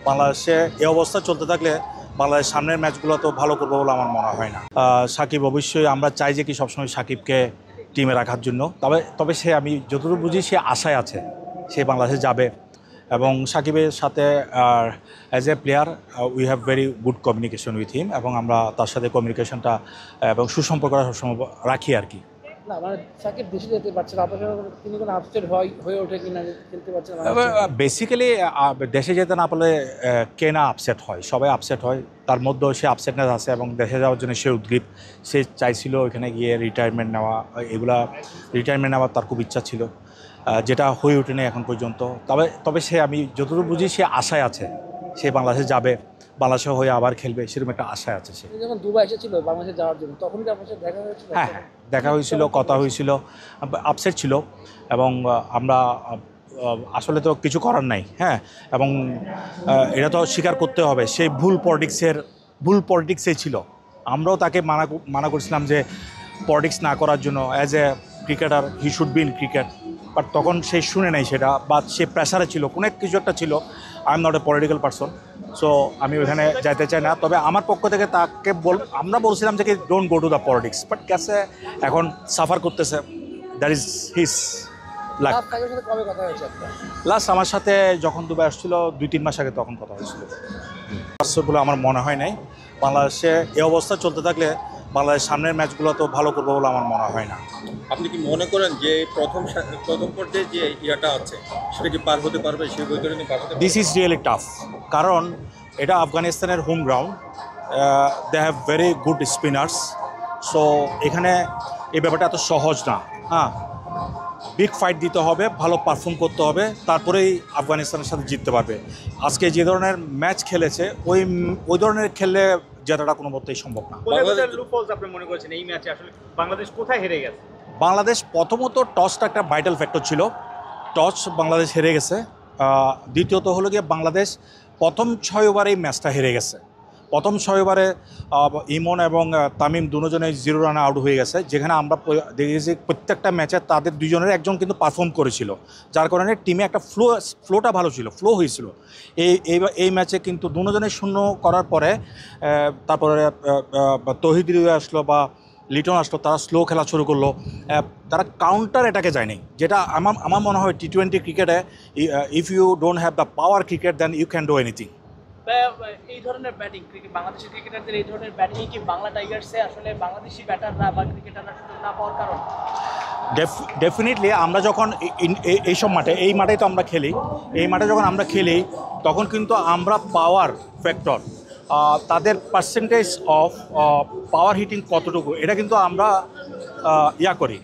বাংলাদেশে এই অবস্থা চলতে থাকলে বাংলাদেশ সামনের ম্যাচগুলো তো ভালো করবে বলে আমার মনে হয় না। সাকিব অবশ্যই আমরা চাই যে কি সবসময় সাকিবকে টিমে রাখার জন্য, তবে সে আমি যতটুকু বুঝি সে আশায় আছে সে বাংলাদেশে যাবে এবং সাকিবের সাথে as a player we have very good communication with him এবং আমরা তার সাথে কমিউনিকেশনটা এবং সুসম্পর্কটা সবসময় রাখি আর কি। না মানে সাকিব দেশে যেতে পারছে না, আপনার তিনি কোনো আপসেট হয়ে ওঠে কিনা খেলতে পারছে না? বেসিক্যালি দেশে যেতে না পারলে কে না আপসেট হয়, সবাই আপসেট হয়, তার মধ্যেও সে আপসেটনেস আছে এবং দেশে যাওয়ার জন্য সে উদ্গ্রীব। সে চাইছিল ওইখানে গিয়ে রিটায়ারমেন্ট নেওয়া, রিটায়ারমেন্ট নেওয়ার তার খুব ইচ্ছা ছিল, যেটা হয়ে ওঠেনি এখন পর্যন্ত। তবে সে আমি যতটুকু বুঝি সে আশায় আছে সে বাংলাদেশে যাবে, বাংলাদেশে হয়ে আবার খেলবে, সেরকম একটা আশায় আছে সে। যখন দুবাই এসেছিল বাংলাদেশে যাওয়ার জন্য তখন কি আপনার সাথে দেখা হয়েছিল? হ্যাঁ হ্যাঁ, দেখা হয়েছিল, কথা হয়েছিল, আপসেট ছিল এবং আমরা আসলে তো কিছু করার নাই। হ্যাঁ, এবং এটা তো স্বীকার করতে হবে সেই ভুল পলিটিক্সে ছিল। আমরাও তাকে মানা করছিলাম যে পলিটিক্স না করার জন্য, as a cricketer he should be in cricket, but তখন সে শুনে নাই সেটা, বা সে প্রেশারে ছিল, কোনো কিছু একটা ছিল। I am not a political person, so আমি ওখানে যাইতে চাই না। তবে আমার পক্ষ থেকে তাকে আমরা বলছিলাম যে কি don't go to the politics, but ক্যাসে এখন সাফার করতেছে, দ্যাট ইজ হিস লাক। কবে কথা হয়েছে? লাস্ট আমার সাথে যখন দুবাই আসছিল 2-3 মাস আগে, তখন কথা হয়েছিল। বলে আমার মনে হয় নাই। বাংলাদেশে এই অবস্থা চলতে থাকলে বাংলাদেশ সামনের ম্যাচগুলো তো ভালো করবে বলে আমার মনে হয় না। আপনি কি মনে করেন যে প্রথম পর্যায়ে যে ইয়াটা আছে সেটা কি পার হতে পারবে? সেই বৈতরণী পার হতে পারবে? দিস ইজ রিয়েলি টাফ, কারণ এটা আফগানিস্তানের home ground, they have very good spinners. So এখানে এই ব্যাপারটা এত সহজ না। হ্যাঁ, বিগ ফাইট দিতে হবে, ভালো পারফর্ম করতে হবে, তারপরেই আফগানিস্তানের সাথে জিততে পারবে। আজকে যে ধরনের ম্যাচ খেলেছে ওই ধরনের খেললে জেতাটা কোনো মতেই সম্ভব না। আপনি মনে করছেন এই ম্যাচে আসলে বাংলাদেশ কোথায় হেরে গেছে? বাংলাদেশ প্রথমত টসটা একটা ভাইটাল ফ্যাক্টর ছিল, টস বাংলাদেশ হেরে গেছে। দ্বিতীয়ত হলো গিয়ে বাংলাদেশ প্রথম 6 ওভারেই ম্যাচটা হেরে গেছে। প্রথম 6 ওভারে ইমন এবং তামিম দুজনে 0 রানে আউট হয়ে গেছে, যেখানে আমরা দেখেছি প্রত্যেকটা ম্যাচে তাদের দুজনের একজন কিন্তু পারফর্ম করেছিল, যার কারণে টিমে একটা ফ্লোটা ভালো ছিল, ফ্লো হয়েছিল। এই ম্যাচে কিন্তু দুজনের শূন্য করার পরে তারপরে তৌহিদ আসলো বা লিটন আসলো, তারা স্লো খেলা শুরু করলো, তারা কাউন্টার এটাকে যায়নি, যেটা আমার মনে হয় T20 ক্রিকেটে if you don't have the power cricket then you can do anything. এই ধরনের ব্যাটিং বাংলাদেশের ক্রিকেটারদের এই ধরনের ব্যাটিং কি বাংলা টাইগার্সে আসলে বাংলাদেশি ব্যাটাররা বা ক্রিকেটাররা সুযোগ না পাওয়ার কারণ? ডেফিনেটলি আমরা যখন এইসব মাঠে, এই মাঠেই তো আমরা খেলি, এই মাঠে যখন আমরা খেলি তখন কিন্তু আমরা পাওয়ার ফ্যাক্টর, তাদের পার্সেন্টেজ অফ পাওয়ার হিটিং কতটুকু, এটা কিন্তু আমরা করি,